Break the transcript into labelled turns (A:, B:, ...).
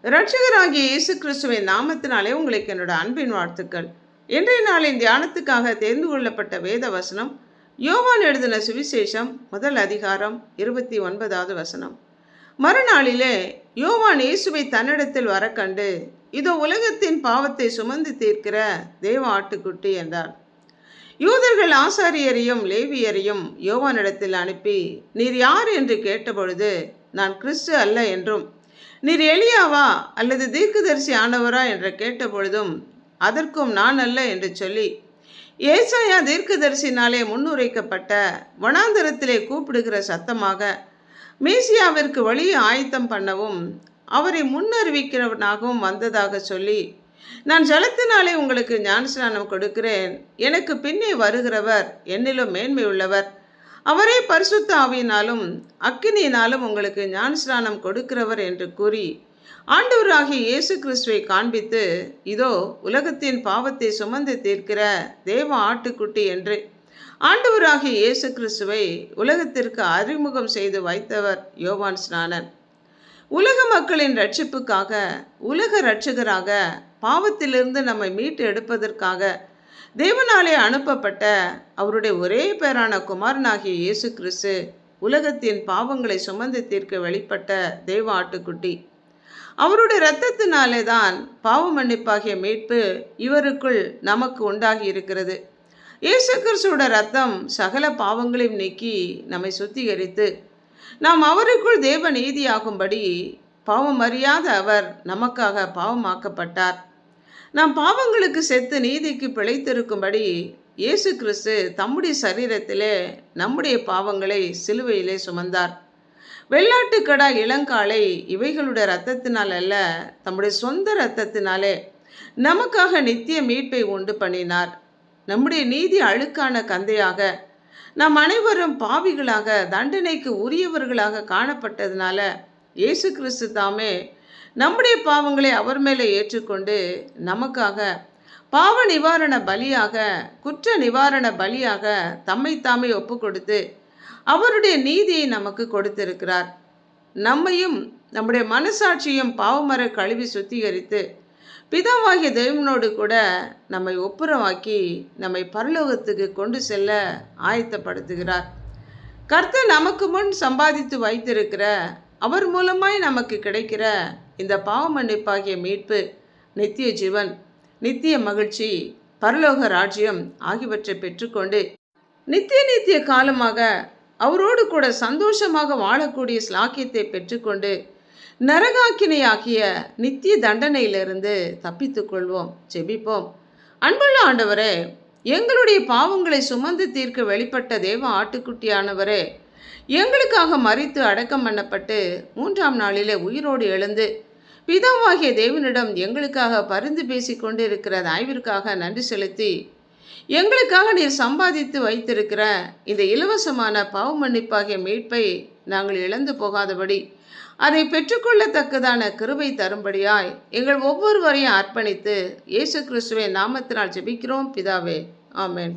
A: இரட்சகராகிய இயேசு கிறிஸ்துவின் நாமத்தினாலே உங்களுக்கு என்னோட அன்பின் வாழ்த்துக்கள். இன்றைய நாளின் தியானத்துக்காக தேர்ந்து கொள்ளப்பட்ட வேத வசனம் யோவான் எழுதின சுவிசேஷம் 1 வசனம். மறுநாளிலே யோவான் இயேசுவை தன்னிடத்தில் வர கண்டு, இதோ உலகத்தின் பாவத்தை சுமந்து தீர்க்கிற தேவ ஆட்டுக்குட்டி என்றார். யூதர்கள் ஆசாரியரையும் லேவியரையும் யோவானிடத்தில் அனுப்பி, நீர் யார் என்று கேட்டபொழுது, நான் கிறிஸ்து அல்ல என்றும், நீர் எலியாவா அல்லது தீர்க்கதரிசி ஆனவரா என்று கேட்டபொழுதும், அதற்கும் நான் அல்ல என்று சொல்லி, ஏசாயா தீர்க்கதரிசினாலே முன்னுரைக்கப்பட்ட வனாந்தரத்திலே கூப்பிடுகிற சத்தமாக, மேசியாவிற்கு வழியை ஆயத்தம் பண்ணவும் அவரை முன்னறிவிக்கிறவனாகவும் வந்ததாக சொல்லி, நான் ஜலத்தினாலே உங்களுக்கு ஞானஸ்நானம் கொடுக்கிறேன், எனக்கு பின்னே வருகிறவர் என்னிலும் மேன்மை உள்ளவர், அவரே பரிசுத்த ஆவியினாலும் அக்கினியினாலும் உங்களுக்கு ஞானஸ்நானம் கொடுக்கிறவர் என்று கூறி, ஆண்டவராகிய இயேசு கிறிஸ்துவை காண்பித்து, இதோ உலகத்தின் பாவத்தை சுமந்து தீர்க்கிற தேவ ஆட்டுக்குட்டி என்று ஆண்டவராகிய இயேசு கிறிஸ்துவை உலகத்திற்கு அறிமுகம் செய்து வைத்தவர் யோவான் ஸ்நானன். உலக மக்களின் ரட்சிப்புக்காக, உலக இரட்சகராக, பாவத்திலிருந்து நம்மை மீட்டு எடுப்பதற்காக தேவனாலே அனுப்பப்பட்ட அவருடைய ஒரே பேரான குமாரனாகிய இயேசு கிறிஸ்து உலகத்தின் பாவங்களை சுமந்து தீர்க்க வெளிப்பட்ட தேவ ஆட்டுக்குட்டி. அவருடைய இரத்தத்தினாலே தான் பாவ மன்னிப்பாகிய மீட்பு இவருக்குள் நமக்கு உண்டாகி இருக்கிறது. இயேசு கிறிஸ்துவோட இரத்தம் சகல பாவங்களையும் நீக்கி நம்மை சுத்திகரித்து நாம் அவருக்குள் தேவ நீதியாகும்படி பாவம் அறியாத அவர் நமக்காக பாவமாக்கப்பட்டார். நாம் பாவங்களுக்கு செத்து நீதிக்கு பிழைத்திருக்கும்படி இயேசு கிறிஸ்து தம்முடைய சரீரத்திலே நம்முடைய பாவங்களை சிலுவையிலே சுமந்தார். வெள்ளாட்டுக்கடா, இளங்காளை இவைகளுடைய இரத்தத்தினால் அல்ல, தம்முடைய சொந்த இரத்தத்தினாலே நமக்காக நித்திய மீட்பை உண்டு பண்ணினார். நம்முடைய நீதி அழுக்கான கந்தையாக, நாம் அனைவரும் பாவிகளாக, தண்டனைக்கு உரியவர்களாக காணப்பட்டதுனால இயேசு கிறிஸ்து தாமே நம்முடைய பாவங்களை அவர் மேலே ஏற்றுக்கொண்டு நமக்காக பாவ நிவாரண பலியாக, குற்ற நிவாரண பலியாக தம்மை தாமே ஒப்பு கொடுத்து அவருடைய நீதியை நமக்கு கொடுத்திருக்கிறார். நம்மையும் நம்முடைய மனசாட்சியும் பாவமர கழுவி சுத்திகரித்து பிதாவாகிய தேவனோடு கூட நம்மை ஒப்புரவாக்கி நம்மை பரலோகத்துக்கு கொண்டு செல்ல ஆயத்தப்படுத்துகிறார். கர்த்தர் நமக்கு முன் சம்பாதித்து வைத்திருக்கிற, அவர் மூலமாய் நமக்கு கிடைக்கிற இந்த பாவ மன்னிப்பாகிய மீட்பு, நித்திய ஜீவன், நித்திய மகிழ்ச்சி, பரலோக ராஜ்யம் ஆகியவற்றை பெற்றுக்கொண்டு நித்திய காலமாக அவரோடு கூட சந்தோஷமாக வாழக்கூடிய ஸ்லாக்கியத்தை பெற்றுக்கொண்டு நரகாக்கினையாகிய நித்திய தண்டனையிலிருந்து தப்பித்து கொள்வோம். ஜெபிப்போம். அன்புள்ள ஆண்டவரே, எங்களுடைய பாவங்களை சுமந்து தீர்க்க வெளிப்பட்ட தேவ ஆட்டுக்குட்டியானவரே, எங்களுக்காக மரித்து அடக்கம் பண்ணப்பட்டு 3ஆம் நாளிலே உயிரோடு எழுந்து பிதாவாகிய தேவனிடம் எங்களுக்காக பரிந்து பேசி கொண்டிருக்கிற தயவிற்காக நன்றி செலுத்தி, எங்களுக்காக நீர் சம்பாதித்து வைத்திருக்கிற இந்த இலவசமான பாவ மன்னிப்பாகிய மீட்பை நாங்கள் இழந்து போகாதபடி அதை பெற்றுக்கொள்ளத்தக்கதான கிருபை தரும்படியாய் எங்கள் ஒவ்வொருவரையும் அர்ப்பணித்து இயேசு கிறிஸ்துவின் நாமத்தினால் ஜெபிக்கிறோம் பிதாவே. ஆமென்.